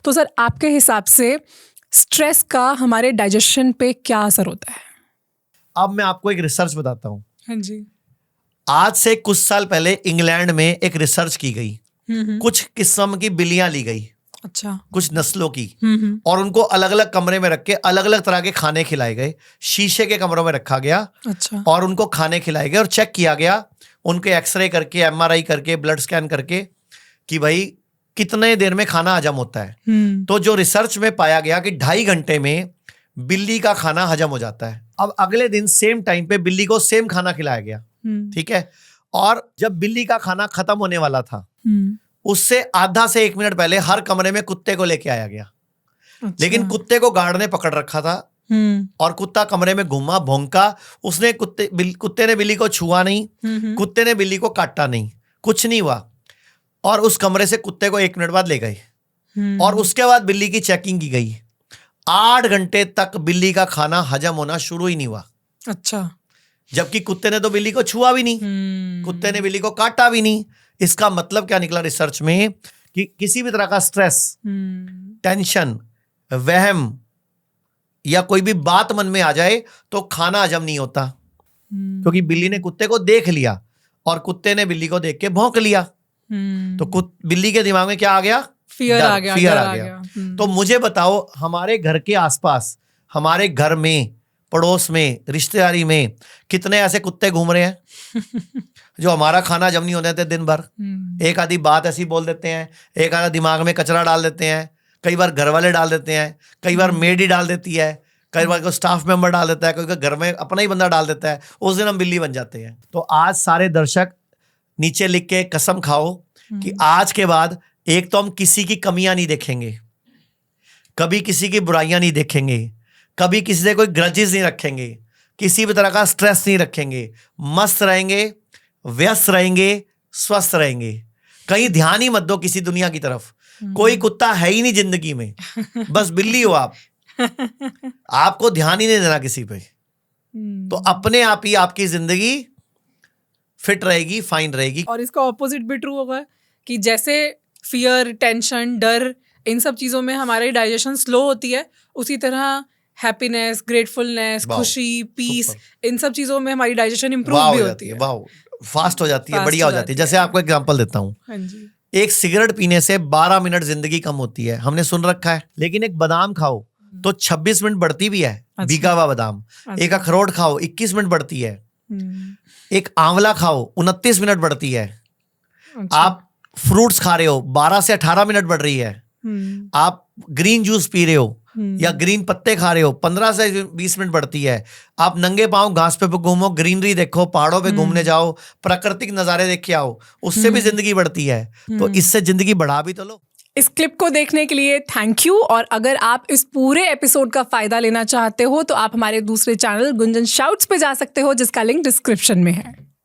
तो सर आपके हिसाब से स्ट्रेस का हमारे डाइजेशन पे क्या असर होता है? अब मैं आपको एक रिसर्च बताता हूँ। हाँ जी। आज से कुछ साल पहले इंग्लैंड में एक रिसर्च की गई। कुछ किस्म की बिल्लियां ली गई, अच्छा। कुछ नस्लों की, और उनको अलग अलग कमरे में रख के अलग अलग तरह के खाने खिलाए गए। शीशे के कमरों में रखा गया। अच्छा। और उनको खाने खिलाए गए और चेक किया गया, उनके एक्सरे करके, एमआरआई करके, ब्लड स्कैन करके, कि भाई कितने देर में खाना हजम होता है। तो जो रिसर्च में पाया गया कि 2.5 घंटे में बिल्ली का खाना हजम हो जाता है। अब अगले दिन सेम टाइम पे बिल्ली को सेम खाना खिलाया गया, ठीक है। और जब बिल्ली का खाना खत्म होने वाला था, उससे आधा से 1 मिनट पहले हर कमरे में कुत्ते को लेके आया गया। अच्छा। लेकिन कुत्ते को गार्ड ने पकड़ रखा था और कुत्ता कमरे में घूमा, भौंका। उसने कुत्ते ने बिल्ली को छुआ नहीं, कुत्ते ने बिल्ली को काटा नहीं, कुछ नहीं हुआ। और उस कमरे से कुत्ते को 1 मिनट बाद ले गए और उसके बाद बिल्ली की चेकिंग की गई। 8 घंटे तक बिल्ली का खाना हजम होना शुरू ही नहीं हुआ। अच्छा। जबकि कुत्ते ने तो बिल्ली को छुआ भी नहीं, कुत्ते ने बिल्ली को काटा भी नहीं। इसका मतलब क्या निकला रिसर्च में कि किसी भी तरह का स्ट्रेस, टेंशन, वहम या कोई भी बात मन में आ जाए तो खाना हजम नहीं होता, क्योंकि बिल्ली ने कुत्ते को देख लिया और कुत्ते ने बिल्ली को देख के भौंक लिया। तो बिल्ली के दिमाग में क्या आ गया? फियर आ गया, फियर डर आ गया। तो मुझे बताओ, हमारे घर के आसपास, हमारे घर में, पड़ोस में, रिश्तेदारी में कितने ऐसे कुत्ते घूम रहे हैं जो हमारा खाना हजम नहीं होने देते दिन भर। एक आधी बात ऐसी बोल देते हैं, एक आधा दिमाग में कचरा डाल देते हैं, कई बार घर वाले डाल देते हैं, कई बार मेड ही डाल देती है, कई बार कोई स्टाफ मेंबर डाल देता है, कोई घर में अपना ही बंदा डाल देता है। उस दिन हम बिल्ली बन जाते हैं। तो आज सारे दर्शक नीचे लिख के कसम खाओ कि आज के बाद एक तो हम किसी की कमियां नहीं देखेंगे, कभी किसी की बुराइयां नहीं देखेंगे, कभी किसी से कोई ग्रजेस नहीं रखेंगे, किसी भी तरह का स्ट्रेस नहीं रखेंगे, मस्त रहेंगे, व्यस्त रहेंगे, स्वस्थ रहेंगे। कहीं ध्यान ही मत दो किसी दुनिया की तरफ। कोई कुत्ता है ही नहीं जिंदगी में, बस बिल्ली हो आप। आपको ध्यान ही नहीं देना किसी पे, तो अपने आप ही आपकी जिंदगी फिट रहेगी, फाइन रहेगी। और इसका ऑपोजिट भी ट्रू होगा कि जैसे फियर, टेंशन, डर, इन सब चीजों में हमारी डाइजेशन स्लो होती है, उसी तरह हैप्पीनेस, ग्रेटफुलनेस, खुशी, पीस, इन सब चीजों में हमारी डाइजेशन इंप्रूव भी होती है। वाह, फास्ट हो जाती है, बढ़िया हो जाती है। जैसे आपको एग्जांपल देता हूँ, हाँ जी। एक सिगरेट पीने से 12 मिनट जिंदगी कम होती है, हमने सुन रखा है। लेकिन एक बादाम खाओ तो 26 मिनट बढ़ती भी है, भीगा हुआ बादाम। एक अखरोट खाओ 21 मिनट बढ़ती है। एक आंवला खाओ 29 मिनट बढ़ती है। आप फ्रूट्स खा रहे हो 12 से 18 मिनट बढ़ रही है। आप ग्रीन जूस पी रहे हो या ग्रीन पत्ते खा रहे हो 15 से 20 मिनट बढ़ती है। आप नंगे पांव घास पे घूमो, ग्रीनरी देखो, पहाड़ों पे घूमने जाओ, प्राकृतिक नजारे देख के आओ, उससे भी जिंदगी बढ़ती है। तो इससे जिंदगी बढ़ा भी तो लो। इस क्लिप को देखने के लिए थैंक यू। और अगर आप इस पूरे एपिसोड का फायदा लेना चाहते हो तो आप हमारे दूसरे चैनल गुंजन शाउट्स पे जा सकते हो, जिसका लिंक डिस्क्रिप्शन में है।